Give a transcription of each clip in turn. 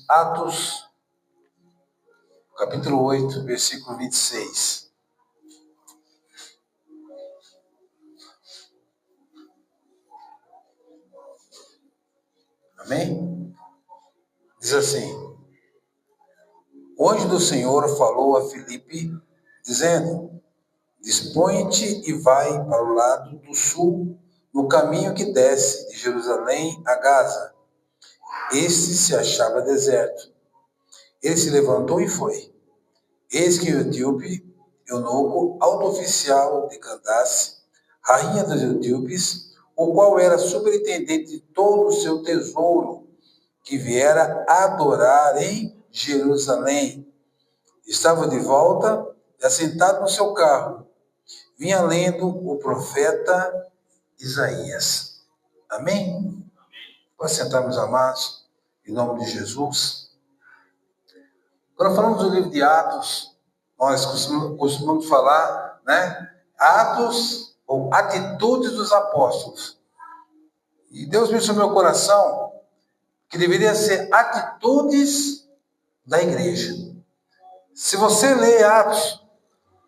Atos, capítulo 8, versículo 26. Amém? Diz assim: o anjo do Senhor falou a Filipe, dizendo: dispõe-te e vai para o lado do sul, no caminho que desce de Jerusalém a Gaza. Este se achava deserto. Ele se levantou e foi. Eis que o etíope, eunuco, alto oficial de Candace, rainha dos etíopes, o qual era superintendente de todo o seu tesouro, que viera adorar em Jerusalém, estava de volta e assentado no seu carro, vinha lendo o profeta Isaías. Amém? Pode sentar, meus amados, em nome de Jesus. Quando falamos do livro de Atos, nós costumamos falar, né? Atos ou atitudes dos apóstolos. E Deus me no meu coração que deveria ser atitudes da igreja. Se você lê Atos,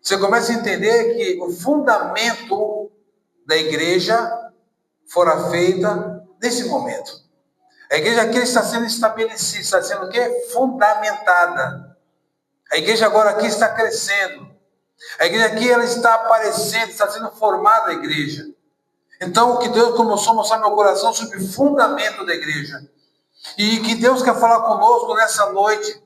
você começa a entender que o fundamento da igreja fora feita nesse momento. A igreja aqui está sendo estabelecida, está sendo o quê? Fundamentada. A igreja agora aqui está crescendo. A igreja aqui ela está aparecendo, está sendo formada a igreja. Então, o que Deus começou a mostrar no meu coração sobre o fundamento da igreja. E que Deus quer falar conosco nessa noite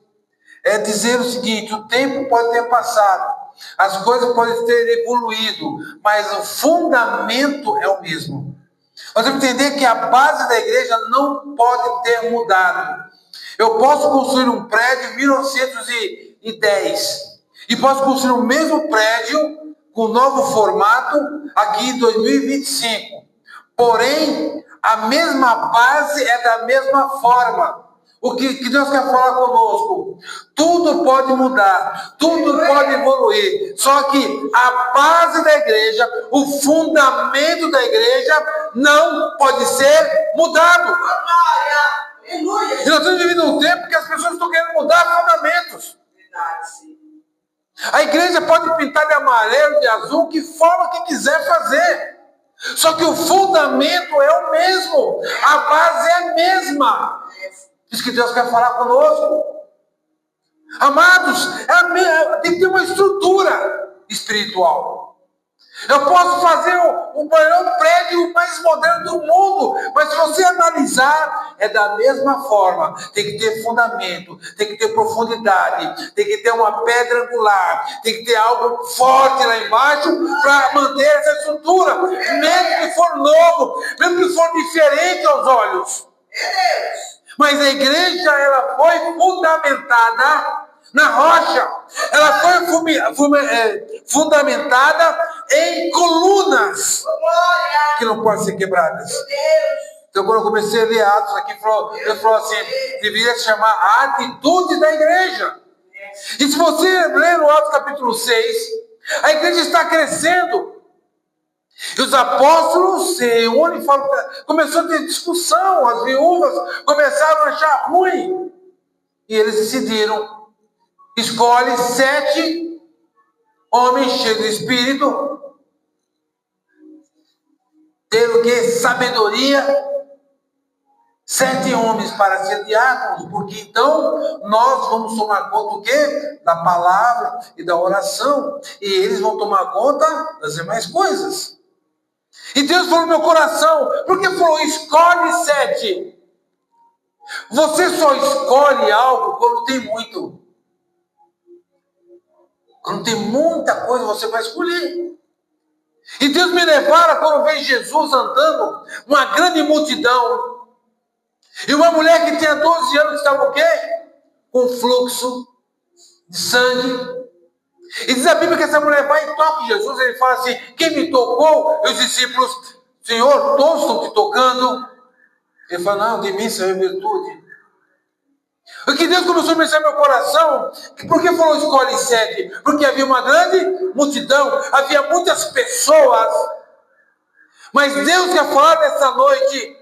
é dizer o seguinte: o tempo pode ter passado, as coisas podem ter evoluído, mas o fundamento é o mesmo. Nós temos que entender que a base da igreja não pode ter mudado. Eu posso construir um prédio em 1910 e posso construir o mesmo prédio com novo formato aqui em 2025. Porém, a mesma base é da mesma forma. O que Deus quer falar conosco? Tudo pode mudar, tudo pode evoluir. Só que a base da igreja, o fundamento da igreja, não pode ser mudado. E nós estamos vivendo um tempo que as pessoas estão querendo mudar fundamentos. A igreja pode pintar de amarelo, de azul, que forma que quiser fazer. Só que o fundamento é o mesmo. A base é a mesma. Isso que Deus quer falar conosco. Amados, tem que ter uma estrutura espiritual. Eu posso fazer o maior prédio mais moderno do mundo, mas se você analisar, é da mesma forma. Tem que ter fundamento, tem que ter profundidade, tem que ter uma pedra angular, tem que ter algo forte lá embaixo para manter essa estrutura, mesmo que for novo, mesmo que for diferente aos olhos. Mas a igreja, ela foi fundamentada na rocha. Ela foi fundamentada em colunas que não podem ser quebradas. Então, quando eu comecei a ler Atos aqui, Deus falou assim: deveria se chamar a atitude da igreja. E se você ler no Atos capítulo 6, a igreja está crescendo. E os apóstolos se reúnem e falam, começou a ter discussão, as viúvas começaram a achar ruim. E eles decidiram: escolhe 7 homens cheios de espírito, tendo que sabedoria, 7 homens para ser diáconos, porque então nós vamos tomar conta do quê? Da palavra e da oração, e eles vão tomar conta das demais coisas. E Deus falou no meu coração, porque falou: escolhe 7. Você só escolhe algo quando tem muito. Quando tem muita coisa, você vai escolher. E Deus me levara quando veio Jesus andando, uma grande multidão. E uma mulher que tinha 12 anos estava o quê? Com fluxo de sangue. E diz a Bíblia que essa mulher vai e toca Jesus. Ele fala assim: quem me tocou? E os discípulos: Senhor, todos estão te tocando. Ele fala: não, de mim saiu virtude. O que Deus começou a pensar no meu coração, por que falou escolhe 7? Porque havia uma grande multidão, havia muitas pessoas. Mas Deus quer falar nessa noite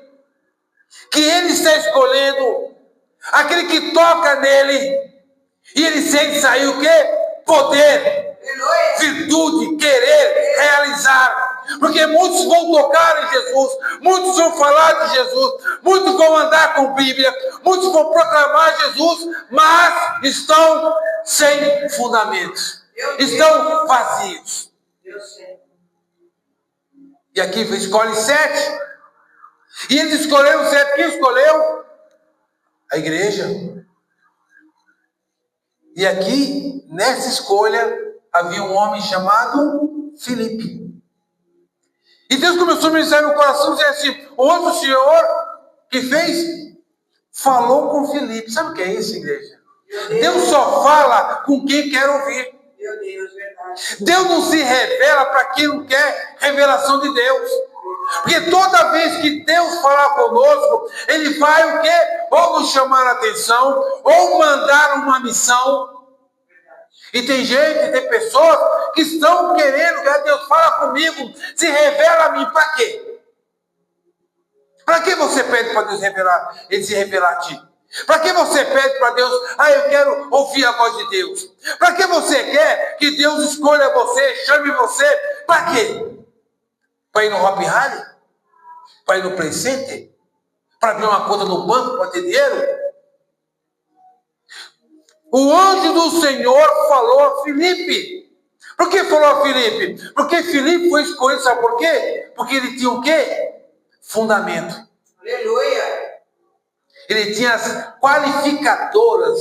que Ele está escolhendo Aquele que toca nele e ele sente sair o quê? Poder, virtude, querer, realizar. Porque muitos vão tocar em Jesus, muitos vão falar de Jesus, muitos vão andar com Bíblia, muitos vão proclamar Jesus, mas estão sem fundamentos, estão vazios. E aqui escolhe 7. E eles escolheram 7. Quem escolheu? A igreja. E aqui, nessa escolha, havia um homem chamado Filipe. E Deus começou a ministrar no coração, dizendo assim: o outro Senhor que fez, falou com Filipe. Sabe o que é isso, igreja? Deus só fala com quem quer ouvir. Meu Deus, verdade. Deus não se revela para quem não quer revelação de Deus. Porque toda vez que Deus falar conosco, Ele vai o quê? Ou nos chamar a atenção, ou mandar uma missão. E tem gente, tem pessoas que estão querendo que Deus fala comigo, se revela a mim, para quê? Para que você pede para Deus revelar, Ele se revelar a ti? Para que você pede para Deus, eu quero ouvir a voz de Deus? Para que você quer que Deus escolha você, chame você? Para quê? Para ir no Hopi Hari? Para ir no Play Center? Para abrir uma conta no banco para ter dinheiro? O anjo do Senhor falou a Filipe. Por que falou a Filipe? Porque Filipe foi escolhido, sabe por quê? Porque ele tinha o quê? Fundamento. Aleluia. Ele tinha as qualificadoras.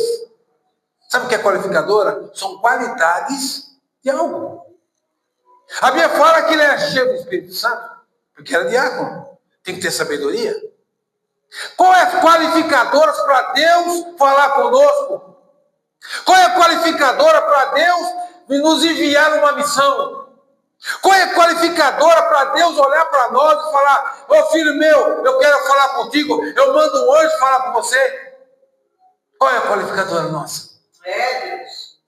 Sabe o que é qualificadora? São qualidades de algo. A Bíblia fala que ele era cheio do Espírito Santo, porque era diácono. Tem que ter sabedoria. Qual é as qualificadoras para Deus falar conosco? Qual é a qualificadora para Deus nos enviar uma missão? Qual é a qualificadora para Deus olhar para nós e falar: ô filho meu, eu quero falar contigo, eu mando um anjo falar com você? Qual é a qualificadora nossa?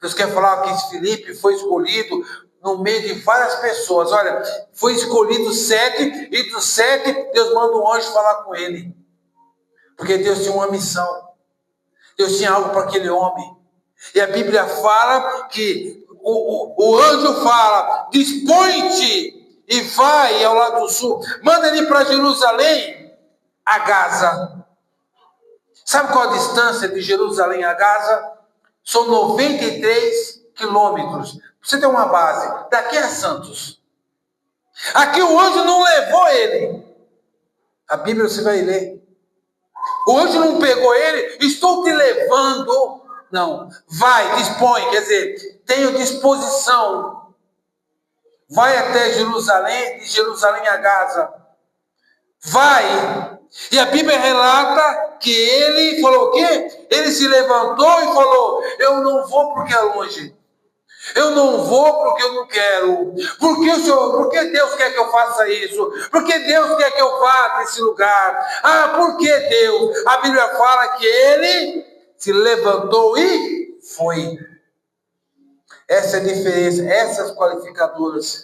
Deus quer falar que esse Filipe foi escolhido no meio de várias pessoas. Olha, foi escolhido 7, e dos 7, Deus manda um anjo falar com ele. Porque Deus tinha uma missão. Deus tinha algo para aquele homem. E a Bíblia fala que o anjo fala: dispõe-te e vai ao lado do sul. Manda ele para Jerusalém, a Gaza. Sabe qual a distância de Jerusalém a Gaza? São 93 quilômetros. Você tem uma base. Daqui a Santos. Aqui o anjo não levou ele. A Bíblia você vai ler. O anjo não pegou ele. Estou te levando. Não. Vai, dispõe. Quer dizer, tenho disposição. Vai até Jerusalém. De Jerusalém a Gaza. Vai. E a Bíblia relata que ele falou o quê? Ele se levantou e falou: eu não vou porque é longe. Eu não vou porque eu não quero. Porque Deus quer que eu faça isso? Porque Deus quer que eu vá para esse lugar? Por que Deus? A Bíblia fala que ele se levantou e foi. Essa é a diferença. Essas qualificadoras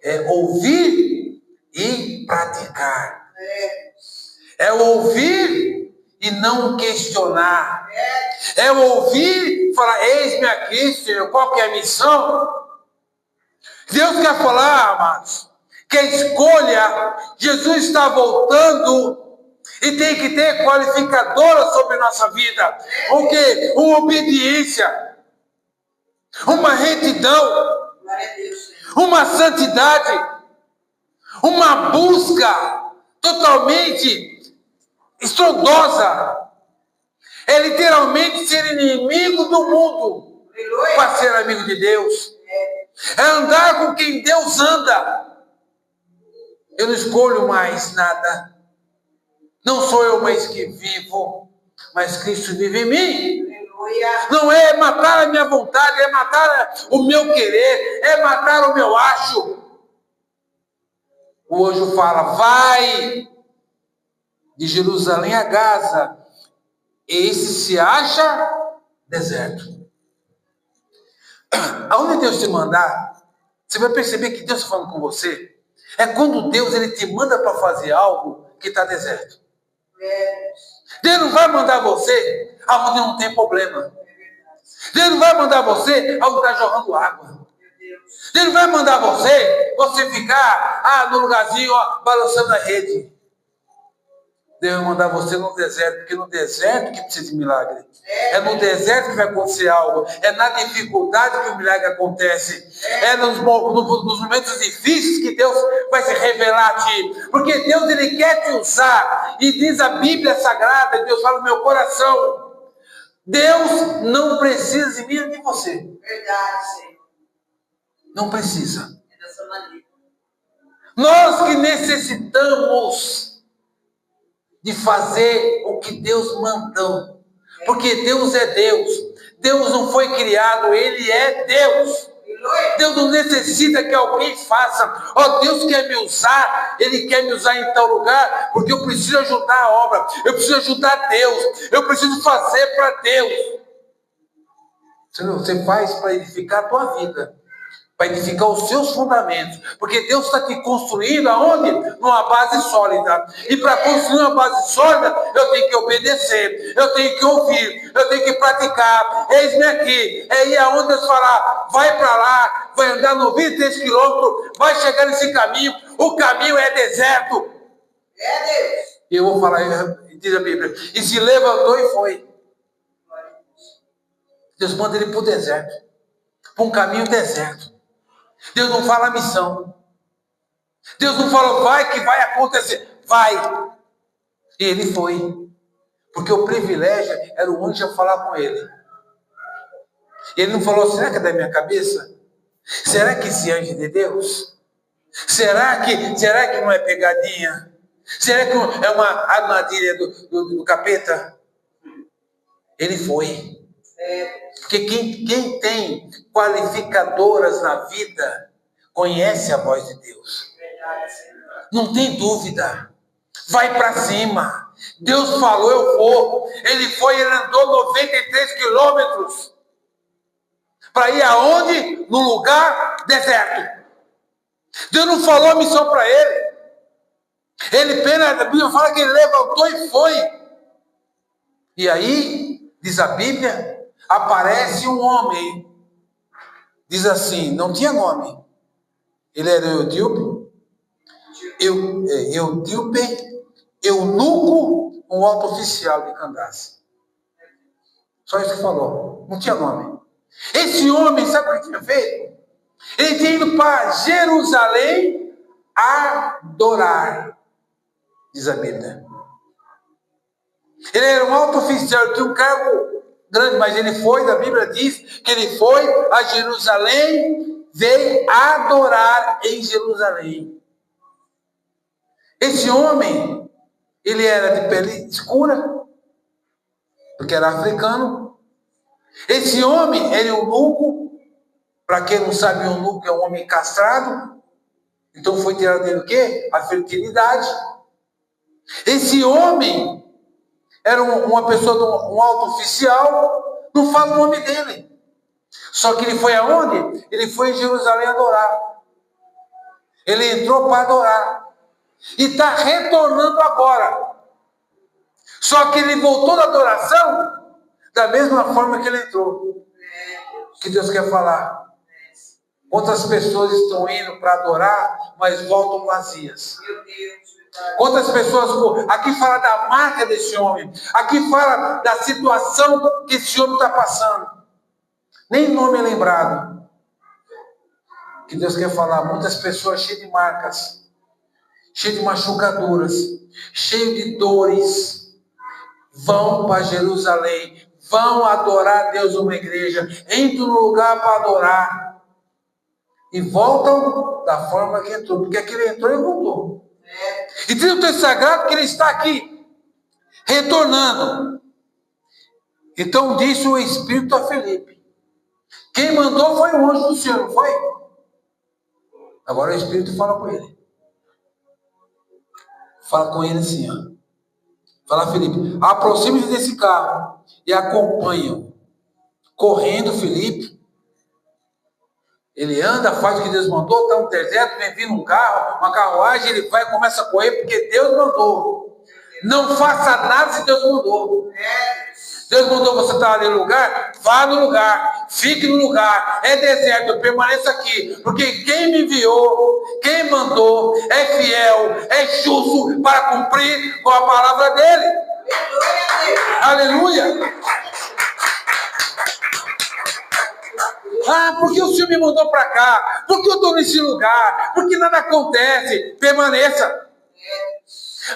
é ouvir e praticar. É ouvir e não questionar. É ouvir e falar: eis-me aqui, Senhor, qual que é a missão? Deus quer falar, amados, que a escolha, Jesus está voltando e tem que ter qualificadora sobre nossa vida. O quê? Uma obediência, uma retidão, uma santidade, uma busca totalmente estrondosa. É literalmente ser inimigo do mundo para ser amigo de Deus. É andar com quem Deus anda. Eu não escolho mais nada. Não sou eu mais que vivo, mas Cristo vive em mim. Não é matar a minha vontade, é matar o meu querer, é matar o meu acho. O anjo fala: vai de Jerusalém a Gaza. Esse se acha deserto. Aonde Deus te mandar, você vai perceber que Deus está falando com você. É quando Deus ele te manda para fazer algo que está deserto. Deus não vai mandar você aonde não tem problema. Deus não vai mandar você aonde está jorrando água. Deus não vai mandar você ficar no lugarzinho, balançando a rede. Deus vai mandar você no deserto, porque no deserto que precisa de milagre. É no deserto que vai acontecer algo. É na dificuldade que o milagre acontece. É nos momentos difíceis que Deus vai se revelar a ti. Porque Deus, Ele quer te usar. E diz a Bíblia Sagrada, Deus fala no meu coração, Deus não precisa de mim e de você. Verdade, Senhor. Não precisa. É dessa maneira. Nós que necessitamos de fazer o que Deus mandou. Porque Deus é Deus. Deus não foi criado, Ele é Deus. Deus não necessita que alguém faça. Deus quer me usar, Ele quer me usar em tal lugar, porque eu preciso ajudar a obra, eu preciso ajudar Deus, eu preciso fazer para Deus. Você faz para edificar a tua vida, para edificar os seus fundamentos, porque Deus está te construindo aonde? Numa base sólida. E para construir uma base sólida, eu tenho que obedecer, eu tenho que ouvir, eu tenho que praticar. Eis-me aqui, é ir aonde Deus falar, vai para lá, vai andar 93 quilômetros, vai chegar nesse caminho, o caminho é deserto. É Deus. E eu vou falar, diz a Bíblia, e se levantou e foi. Deus manda ele para o deserto, para um caminho deserto. Deus não fala a missão. Deus não fala, vai que vai acontecer. Vai. E ele foi. Porque o privilégio era o anjo falar com ele. Ele não falou, será que é da minha cabeça? Será que esse anjo é de Deus? Será que não é pegadinha? Será que é uma armadilha do capeta? Ele foi. Porque quem tem qualificadoras na vida conhece a voz de Deus. Não tem dúvida. Vai para cima. Deus falou, eu vou. Ele foi, ele andou 93 quilômetros. Para ir aonde? No lugar deserto. Deus não falou a missão para ele. A Bíblia fala que ele levantou e foi. E aí, diz a Bíblia, aparece um homem, diz assim, não tinha nome, ele era eunuco, um alto oficial de Candace. Só isso que falou, não tinha nome. Esse homem, sabe o que ele tinha feito? Ele tinha ido para Jerusalém adorar, diz a Bíblia. Ele era um alto oficial, tinha um cargo grande, mas ele foi, a Bíblia diz que ele foi a Jerusalém, veio adorar em Jerusalém. Esse homem, ele era de pele escura, porque era africano. Esse homem era eunuco, para quem não sabe, eunuco é um homem castrado, então foi tirado dele o quê? A fertilidade. Esse homem era uma pessoa, um alto oficial, não fala o nome dele. Só que ele foi aonde? Ele foi em Jerusalém adorar. Ele entrou para adorar. E está retornando agora. Só que ele voltou da adoração da mesma forma que ele entrou. Que Deus quer falar. Quantas pessoas estão indo para adorar, mas voltam vazias. Meu Deus. Quantas pessoas, aqui fala da marca desse homem, aqui fala da situação que esse homem está passando, nem nome é lembrado, que Deus quer falar, muitas pessoas cheias de marcas, cheias de machucaduras, cheias de dores, vão para Jerusalém, vão adorar a Deus numa igreja, entram no lugar para adorar, e voltam da forma que entrou, porque aquele entrou e voltou. E diz o texto sagrado que ele está aqui, retornando. Então disse o Espírito a Felipe. Quem mandou foi o anjo do Senhor, não foi? Agora o Espírito fala com ele. Fala com ele assim, ó. Fala, Felipe, aproxime-se desse carro e acompanha-o. Correndo, Felipe. Ele anda, faz o que Deus mandou, está no deserto, vem vindo um carro, uma carruagem, ele vai e começa a correr, porque Deus mandou. Não faça nada se Deus mandou. Deus mandou você estar ali no lugar, vá no lugar, fique no lugar, é deserto, permaneça aqui, porque quem me enviou, quem mandou, é fiel, é justo para cumprir com a palavra dele. Aleluia! Ah, porque o Senhor me mandou para cá? Porque eu estou nesse lugar? Porque nada acontece? Permaneça.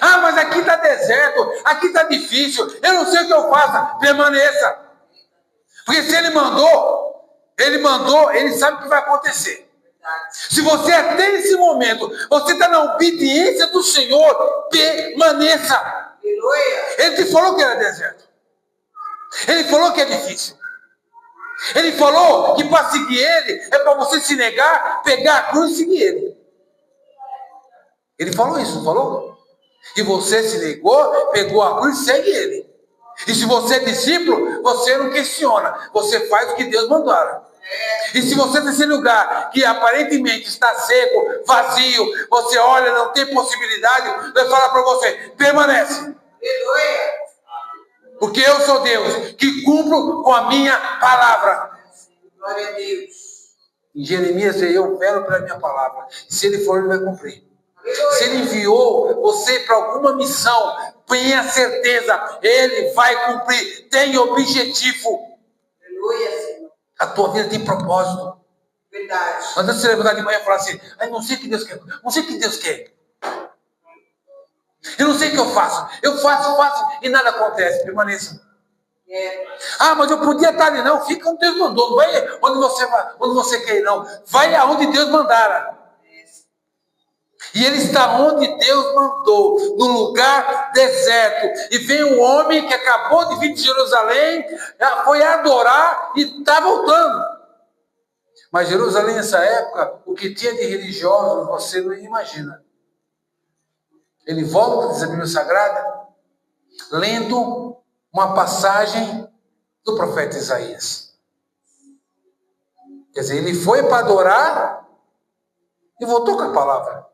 Ah, mas aqui está deserto, aqui está difícil, eu não sei o que eu faço. Permaneça. Porque se ele mandou, ele sabe o que vai acontecer. Se você até nesse momento, você está na obediência do Senhor, permaneça. Ele te falou que era deserto. Ele falou que é difícil. Ele falou que para seguir ele é para você se negar, pegar a cruz e seguir ele. Ele falou isso, não falou? E você se negou, pegou a cruz e segue ele. E se você é discípulo, você não questiona, você faz o que Deus mandou. E se você nesse lugar que aparentemente está seco, vazio, você olha, não tem possibilidade, Deus fala para você, permanece. Porque eu sou Deus, que cumpro com a minha palavra. Glória a Deus. Em Jeremias, eu velo pela minha palavra. Se ele for, ele vai cumprir. Se ele enviou você para alguma missão, tenha certeza, ele vai cumprir. Tem objetivo. Aleluia, Senhor. A tua vida tem propósito. Verdade. Não adianta você levantar de manhã e falar assim, não sei o que Deus quer, não sei o que Deus quer. Eu não sei o que eu faço. Eu faço e nada acontece. Permaneça. Ah, mas eu podia estar ali. Não, fica onde Deus mandou. Não vai onde você quer ir, não. Vai aonde Deus mandar. E ele está onde Deus mandou, no lugar deserto. E vem um homem que acabou de vir de Jerusalém, foi adorar e está voltando. Mas Jerusalém, nessa época, o que tinha de religiosos, você não imagina. Ele volta, diz a Bíblia Sagrada, lendo uma passagem do profeta Isaías. Quer dizer, ele foi para adorar e voltou com a palavra.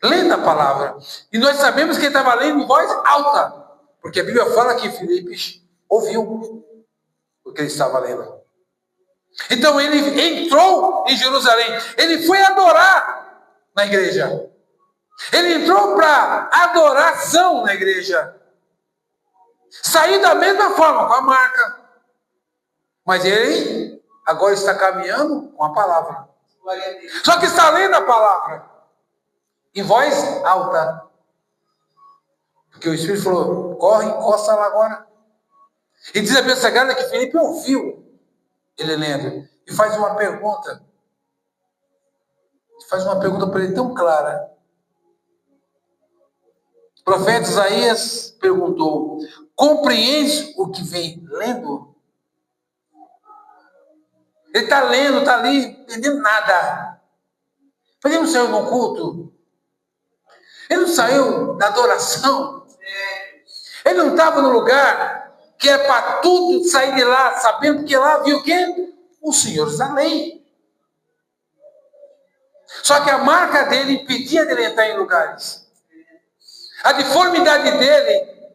Lendo a palavra. E nós sabemos que ele estava lendo em voz alta, porque a Bíblia fala que Filipe ouviu o que ele estava lendo. Então ele entrou em Jerusalém, ele foi adorar na igreja. Ele entrou para adoração na igreja. Saiu da mesma forma, com a marca. Mas ele agora está caminhando com a palavra. Só que está lendo a palavra em voz alta. Porque o Espírito falou, corre, encosta lá agora. E diz a Bíblia Sagrada que Filipe ouviu ele lendo. E faz uma pergunta. Faz uma pergunta para ele tão clara. O profeta Isaías perguntou, compreendes o que vem lendo? Ele está lendo, está ali, entendendo nada. Mas ele não saiu no culto. Ele não saiu da adoração. Ele não estava no lugar que é para tudo sair de lá, sabendo que lá viu o quê? O Senhor da lei. Só que a marca dele impedia dele entrar em lugares. A deformidade dele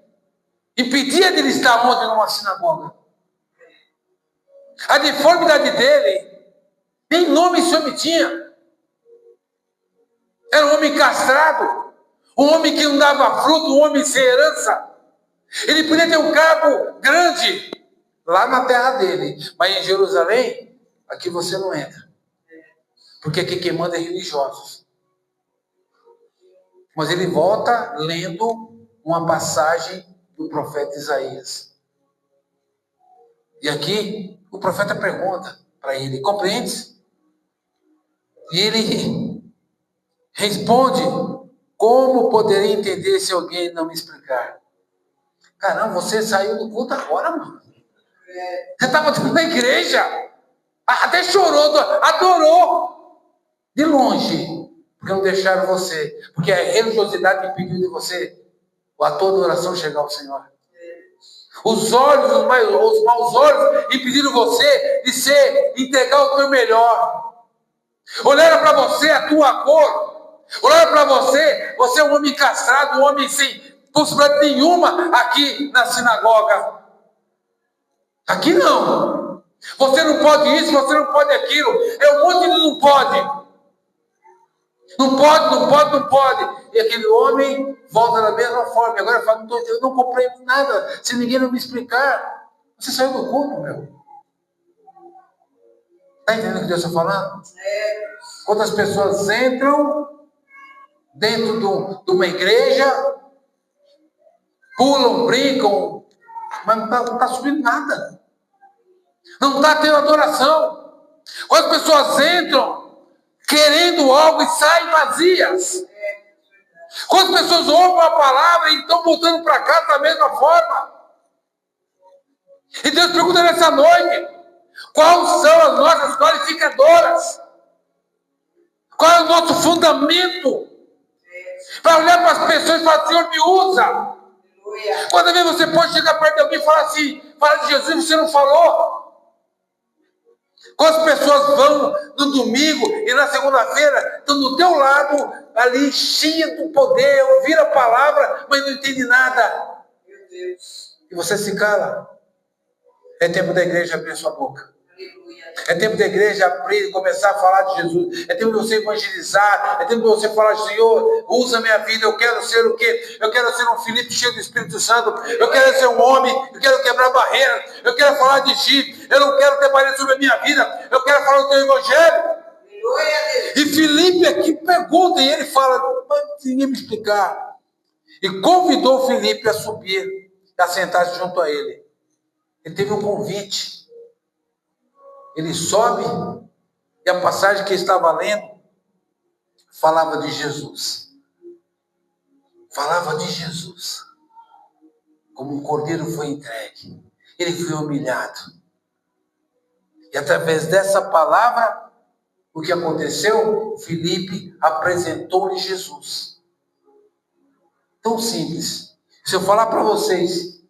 impedia dele estar onde? Numa sinagoga. A deformidade dele, nem nome esse homem tinha. Era um homem castrado, um homem que não dava fruto, um homem sem herança. Ele podia ter um cargo grande lá na terra dele, mas em Jerusalém, aqui você não entra. Porque aqui quem manda é religiosos. Mas ele volta lendo uma passagem do profeta Isaías. E aqui o profeta pergunta para ele, compreende? E ele responde, como poderia entender se alguém não me explicar? Caramba, você saiu do culto agora, mano. Você estava na igreja. Até chorou, adorou. De longe. Porque não deixaram você. Porque a religiosidade impediu de você a tua adoração chegar ao Senhor. Os maus olhos impediram você de entregar o teu melhor. Olharam para você, a tua cor. Olha para você, você é um homem castrado, um homem sem possibilidade nenhuma aqui na sinagoga. Aqui não. Você não pode isso, você não pode aquilo. É um monte de não pode. Não pode, não pode, não pode. E aquele homem volta da mesma forma. E agora fala, eu não compreendo nada. Se ninguém não me explicar. Você saiu do culto, meu. Está entendendo o que Deus está falando? Quantas pessoas entram dentro de uma igreja, pulam, brincam, mas não está subindo nada. Não está tendo adoração. Quantas pessoas entram querendo algo e saem vazias. Quantas pessoas ouvem a palavra e estão voltando para casa da mesma forma. E Deus pergunta nessa noite, quais são as nossas qualificadoras? Qual é o nosso fundamento? Para olhar para as pessoas e falar, Senhor, me usa. Quando vez você pode chegar perto de alguém e falar assim, fala de Jesus e você não falou. Quantas pessoas vão no domingo e na segunda-feira estão do teu lado, ali, cheia do poder, ouvir a palavra, mas não entende nada. Meu Deus. E você se cala. É tempo da igreja abrir sua boca. Aleluia. É tempo da igreja abrir e começar a falar de Jesus. É tempo de você evangelizar. É tempo de você falar, Senhor, usa minha vida. Eu quero ser o quê? Eu quero ser um Filipe cheio do Espírito Santo. Eu quero ser um homem. Eu quero quebrar barreiras. Eu quero falar de ti. Eu não quero ter barreira sobre a minha vida. Eu quero falar do teu evangelho. Aleluia, Deus. E Filipe aqui pergunta e ele fala, mas ninguém me explicar. E convidou Filipe a subir, a sentar-se junto a ele. Ele teve um convite. Ele sobe, e a passagem que ele estava lendo falava de Jesus. Falava de Jesus. Como um cordeiro foi entregue. Ele foi humilhado. E através dessa palavra, o que aconteceu? Filipe apresentou-lhe Jesus. Tão simples. Se eu falar para vocês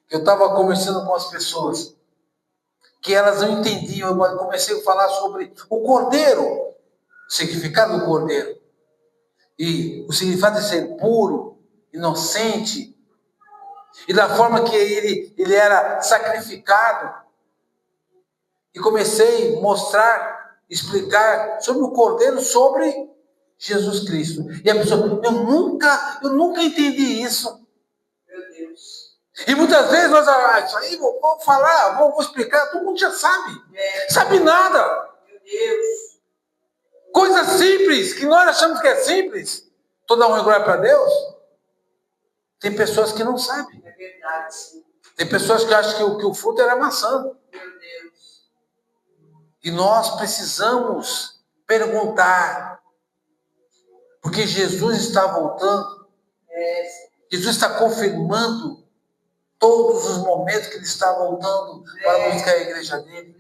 que eu estava conversando com as pessoas, que elas não entendiam, eu comecei a falar sobre o cordeiro, o significado do cordeiro, e o significado de ser puro, inocente, e da forma que ele era sacrificado. E comecei a mostrar, explicar sobre o cordeiro, sobre Jesus Cristo. E a pessoa, eu nunca entendi isso. Meu Deus. E muitas vezes nós, isso aí, vou falar, vou explicar, todo mundo já sabe. Sabe nada. Meu Deus. Coisa simples, que nós achamos que é simples. Estou dando uma glória para Deus. Tem pessoas que não sabem. É verdade, sim. Tem pessoas que acham que o fruto era maçã. Meu Deus. E nós precisamos perguntar. Porque Jesus está voltando. Jesus está confirmando todos os momentos que ele está voltando para buscar a igreja dele.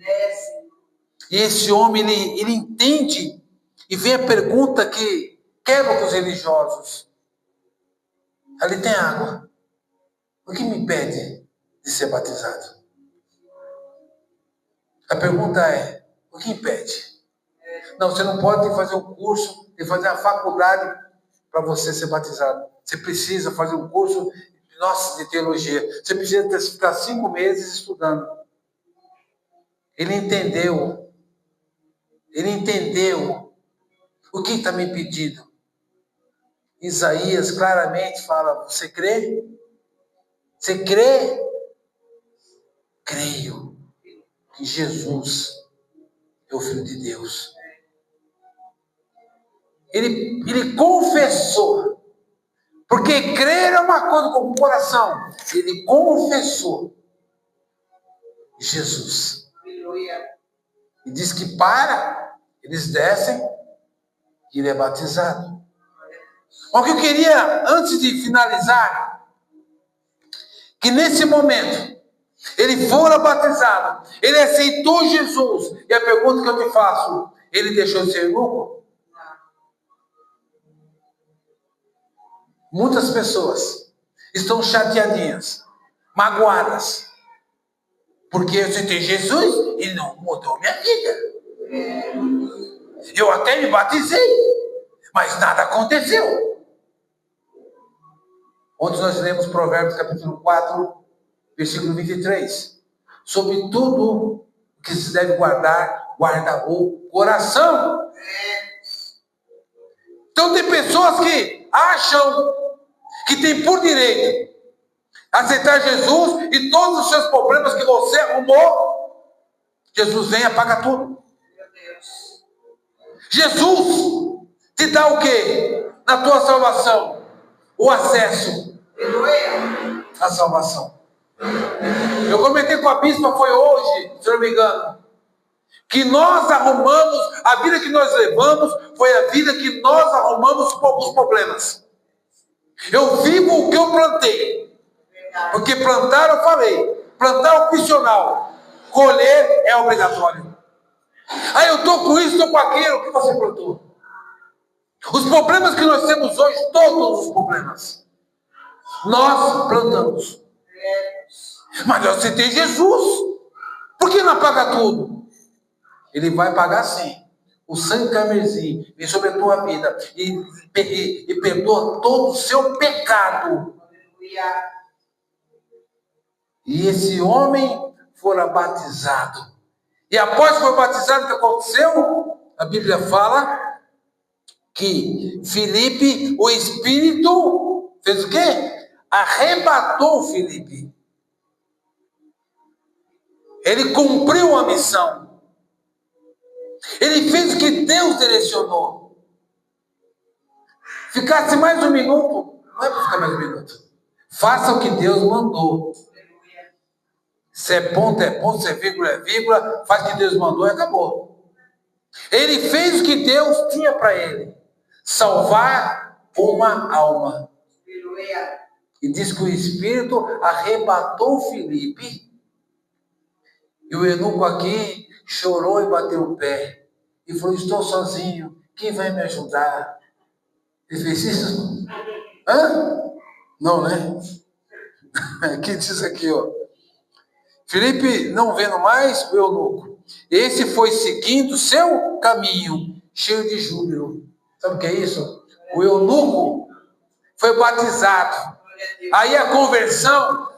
E esse homem, ele entende. E vem a pergunta que quebra com os religiosos. Ali tem água. O que me impede de ser batizado? A pergunta é, o que impede? Não, você não pode fazer um curso, tem que fazer uma faculdade para você ser batizado. Você precisa fazer um curso, de teologia. Você precisa ficar 5 meses estudando. Ele entendeu o que está me impedindo. Isaías claramente fala, você crê? Você crê? Creio que Jesus é o Filho de Deus. Ele confessou. Porque crer é uma coisa com o coração. Ele confessou Jesus. Aleluia. E diz que eles descem e ele é batizado. O que eu queria, antes de finalizar, que nesse momento, ele fora batizado, ele aceitou Jesus. E a pergunta que eu te faço, ele deixou de ser eunuco? Muitas pessoas estão chateadinhas, magoadas, porque eu aceitei Jesus e não mudou minha vida. Eu até me batizei, Mas nada aconteceu. Ontem nós lemos Provérbios capítulo 4, versículo 23. Sobre tudo que se deve guardar, guarda o coração. Então tem pessoas que acham que tem por direito aceitar Jesus e todos os seus problemas que você arrumou, Jesus vem e apaga tudo. Meu Deus. Jesus te dá o quê? Na tua salvação, o acesso Aleluia. à salvação. Eu comentei com a bispa, foi hoje, se não me engano, que nós arrumamos, a vida que nós levamos foi a vida que nós arrumamos os problemas. Eu vivo o que eu plantei. Verdade. Porque plantar, eu falei, plantar é opcional, colher é obrigatório. Aí eu estou com isso, estou com aquilo que você plantou. Os problemas que nós temos hoje, todos os problemas, nós plantamos. Mas eu aceitei Jesus. Por que não apaga tudo? Ele vai pagar sim. O sangue carmesim vem sobre a tua vida e perdoa todo o seu pecado. Aleluia. E esse homem fora batizado. E após que foi batizado, o que aconteceu? A Bíblia fala que Filipe, o Espírito, fez o quê? Arrebatou Filipe. Ele cumpriu a missão. Ele fez o que Deus direcionou. Ficasse mais um minuto, não é para ficar mais um minuto. Faça o que Deus mandou. Se é ponto, se é vírgula, faz o que Deus mandou e acabou. Ele fez o que Deus tinha para ele. Salvar uma alma. Aleluia. E diz que o Espírito arrebatou Filipe. E o eunuco aqui chorou e bateu o pé. E falou, estou sozinho. Quem vai me ajudar? Ele fez isso? Hã? Não, né? Aqui diz aqui, ó. Filipe, não vendo mais o eunuco, esse foi seguindo seu caminho, cheio de júbilo. Sabe o que é isso? O eunuco foi batizado. Aí a conversão,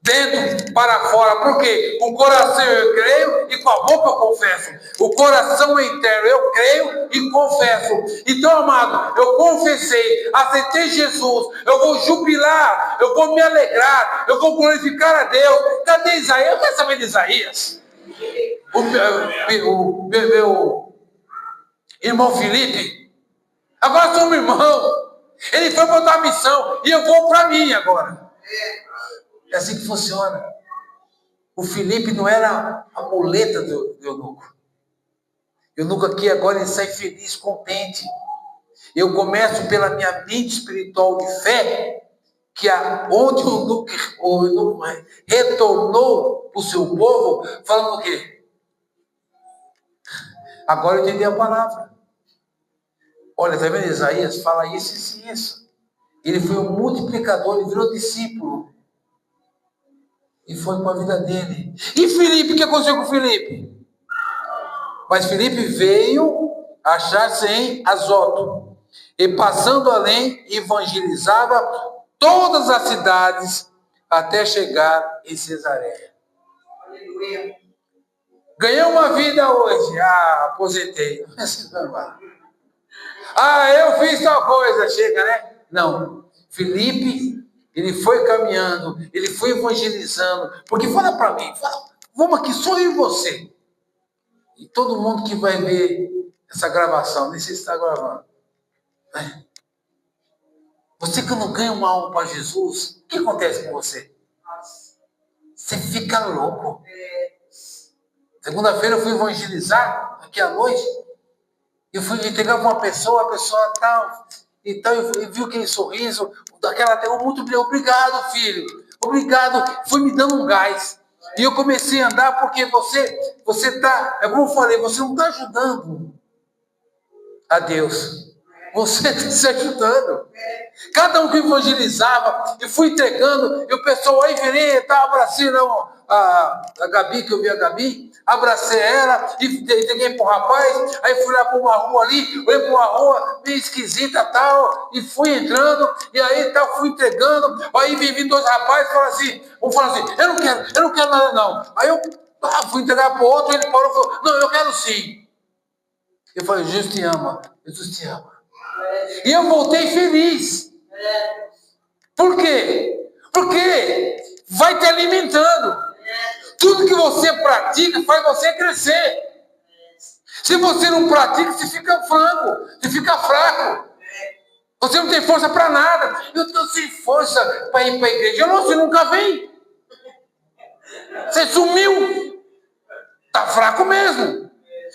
dentro para fora. Por quê? Com o coração eu creio e com a boca eu confesso. O coração é interno, eu creio e confesso. Então, amado, eu confessei, aceitei Jesus, eu vou jubilar, eu vou me alegrar, eu vou glorificar a Deus. Cadê Isaías? Eu quero saber de Isaías. O meu irmão Filipe, agora sou meu irmão. Ele foi para outra missão e eu vou para mim agora. É assim que funciona. O Filipe não era a muleta do eunuco. O eunuco aqui agora ele sai feliz, contente. Eu começo pela minha mente espiritual de fé, que onde o eunuco retornou para o seu povo, falando o quê? Agora eu entendi a palavra. Olha, está vendo Isaías? Fala isso e isso. Ele foi um multiplicador, ele virou discípulo. E foi com a vida dele. E Filipe, o que aconteceu com Filipe? Mas Filipe veio achar-se em Azoto. E passando além, evangelizava todas as cidades até chegar em Cesareia. Aleluia. Ganhei uma vida hoje. Aposentei. Eu fiz tal coisa. Chega, né? Não. Filipe, ele foi caminhando, ele foi evangelizando. Porque fala para mim, vamos aqui, só eu e você. E todo mundo que vai ver essa gravação, nem sei se está gravando. Né? Você que não ganha uma alma para Jesus, o que acontece com você? Você fica louco. Segunda-feira eu fui evangelizar, aqui à noite. Eu fui entregar para uma pessoa, a pessoa tal, e tal, eu vi aquele sorriso, daquela terra, muito obrigado, filho, obrigado, foi me dando um gás. E eu comecei a andar porque você está, é como eu falei, você não está ajudando a Deus. Você está se ajudando. Cada um que evangelizava, e fui entregando, e o pessoal aí virei, tá, abracei a Gabi, que eu vi a Gabi, abracei ela, e entreguei para o rapaz, aí fui lá para uma rua ali, olhei para uma rua meio esquisita tal, e fui entrando, e aí tal, fui entregando, aí vem dois rapazes, um fala assim, eu não quero nada não. Aí eu fui entregar para o outro, ele parou e falou, não, eu quero sim. Eu falei, Jesus te ama, Jesus te ama. E eu voltei feliz. Por quê? Porque vai te alimentando. Tudo que você pratica faz você crescer. Se você não pratica, você fica franco, você fica fraco. Você não tem força para nada. Eu estou sem força para ir para a igreja. Não, você nunca vem. Você sumiu. Está fraco mesmo.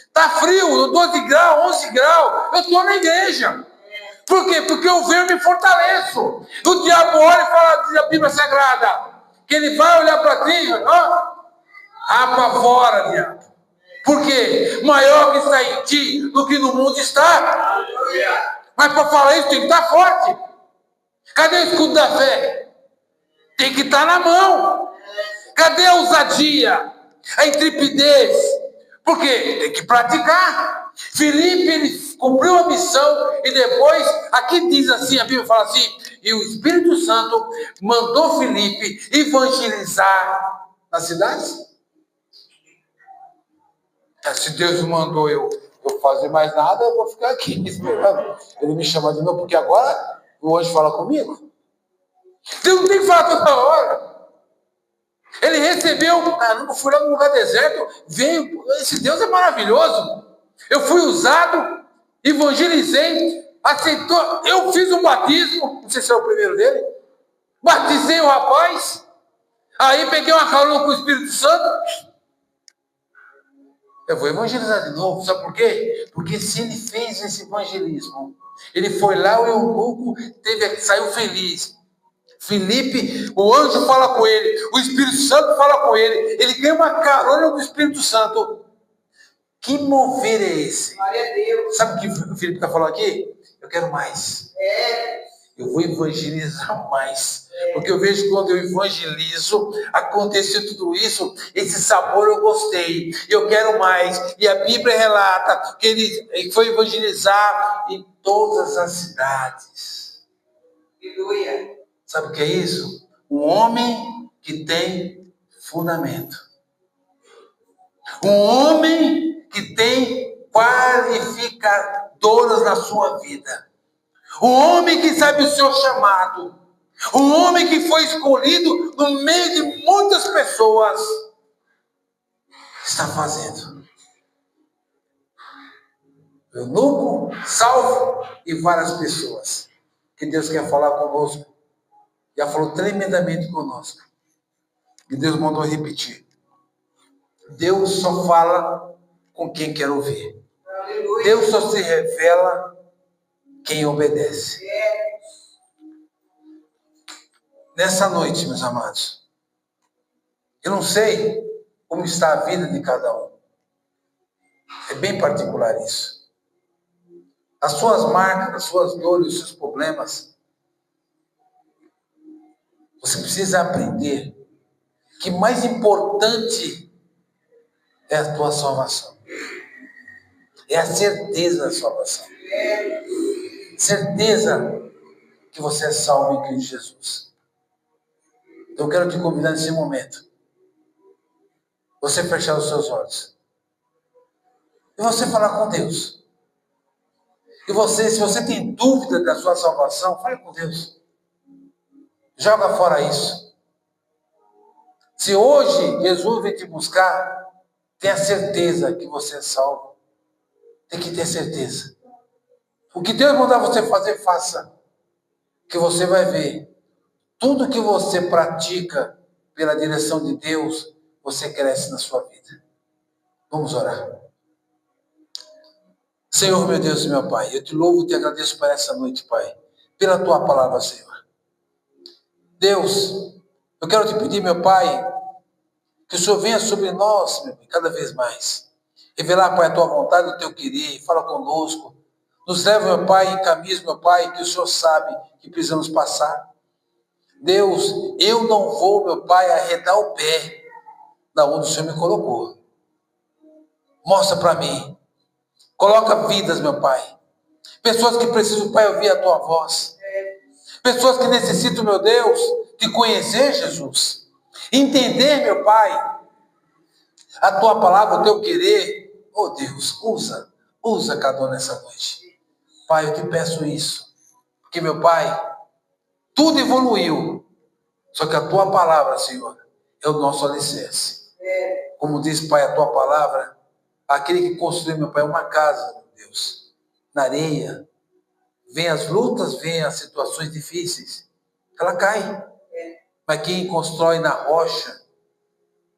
Está frio, 12 graus, 11 graus. Eu estou na igreja. Por quê? Porque eu venho e me fortaleço. O diabo olha e fala, diz a Bíblia Sagrada, que ele vai olhar para ti, ó, apavora, diabo. Por quê? Maior que está em ti do que no mundo está. Mas para falar isso tem que estar forte. Cadê o escudo da fé? Tem que estar na mão. Cadê a ousadia? A intrepidez? Por quê? Tem que praticar. Filipe, ele cumpriu a missão e depois, aqui diz assim, a Bíblia fala assim, e o Espírito Santo mandou Filipe evangelizar nas cidades. Se Deus não mandou eu fazer mais nada, eu vou ficar aqui esperando. Ele me chama de novo, porque agora o anjo fala comigo. Deus não tem que falar toda hora. Ele recebeu, caramba, fui lá num lugar deserto, veio, esse Deus é maravilhoso. Eu fui usado, evangelizei, aceitou, eu fiz um batismo, não sei se é o primeiro dele, batizei o rapaz, aí peguei uma carona com o Espírito Santo, eu vou evangelizar de novo, sabe por quê? Porque se ele fez esse evangelismo, ele foi lá, o eunuco saiu feliz. Filipe, o anjo fala com ele, o Espírito Santo fala com ele, ele ganha uma carona do Espírito Santo. Que mover é esse? Glória a Deus. Sabe o que o Filipe está falando aqui? Eu quero mais. Eu vou evangelizar mais. Porque eu vejo que quando eu evangelizo, aconteceu tudo isso, esse sabor eu gostei, eu quero mais. E a Bíblia relata que ele foi evangelizar em todas as cidades. Aleluia. Sabe o que é isso? Um homem que tem fundamento. Um homem que tem qualificadoras na sua vida. Um homem que sabe o seu chamado. Um homem que foi escolhido no meio de muitas pessoas. Está fazendo. Eunuco, salvo e várias pessoas. Que Deus quer falar conosco. Já falou tremendamente conosco. E Deus mandou repetir. Deus só fala com quem quer ouvir. Aleluia. Deus só se revela quem obedece. Nessa noite, meus amados, eu não sei como está a vida de cada um. É bem particular isso. As suas marcas, as suas dores, os seus problemas, você precisa aprender que mais importante é a tua salvação. É a certeza da salvação. Certeza que você é salvo em Cristo Jesus. Então eu quero te convidar nesse momento. Você fechar os seus olhos. E você falar com Deus. E você, se você tem dúvida da sua salvação, fale com Deus. Joga fora isso. Se hoje Jesus vem te buscar, tenha certeza que você é salvo. Tem que ter certeza. O que Deus mandar você fazer, faça. Que você vai ver. Tudo que você pratica pela direção de Deus, você cresce na sua vida. Vamos orar. Senhor, meu Deus e meu Pai, eu te louvo e te agradeço por essa noite, Pai. Pela tua palavra, Senhor. Deus, eu quero te pedir, meu Pai, que o Senhor venha sobre nós, meu Pai, cada vez mais. Revelar, Pai, a tua vontade, o teu querer. Fala conosco. Nos leva, meu Pai, em caminhos, meu Pai, que o Senhor sabe que precisamos passar. Deus, eu não vou, meu Pai, arredar o pé da onde o Senhor me colocou. Mostra para mim. Coloca vidas, meu Pai. Pessoas que precisam, Pai, ouvir a Tua voz. Pessoas que necessitam, meu Deus, de conhecer Jesus. Entender, meu Pai, a Tua palavra, o Teu querer. Oh Deus, usa cada um nessa noite. Pai, eu te peço isso. Porque, meu Pai, tudo evoluiu. Só que a Tua palavra, Senhor, é o nosso alicerce. Como diz, Pai, a Tua palavra, aquele que construiu, meu Pai, uma casa, meu Deus, na areia, vem as lutas, vem as situações difíceis, ela cai. Mas quem constrói na rocha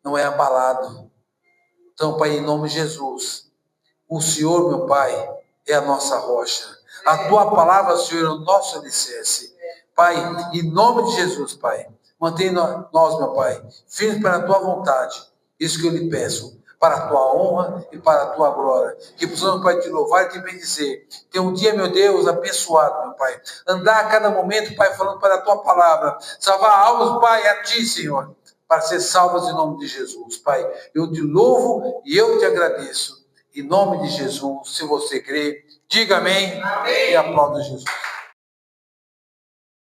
não é abalado. Então, Pai, em nome de Jesus, o Senhor, meu Pai, é a nossa rocha. A Tua palavra, Senhor, é o nosso alicerce. Pai, em nome de Jesus, Pai, mantenha nós, meu Pai, firmes para a Tua vontade. Isso que eu lhe peço, para a Tua honra e para a Tua glória. Que possamos, Pai, te louvar e te bendizer. Ter um dia, meu Deus, abençoado, meu Pai. Andar a cada momento, Pai, falando para a Tua palavra. Salvar almas, Pai, a Ti, Senhor, para ser salvas em nome de Jesus. Pai, eu te louvo e eu te agradeço. Em nome de Jesus, se você crê, diga amém. E aplauda Jesus.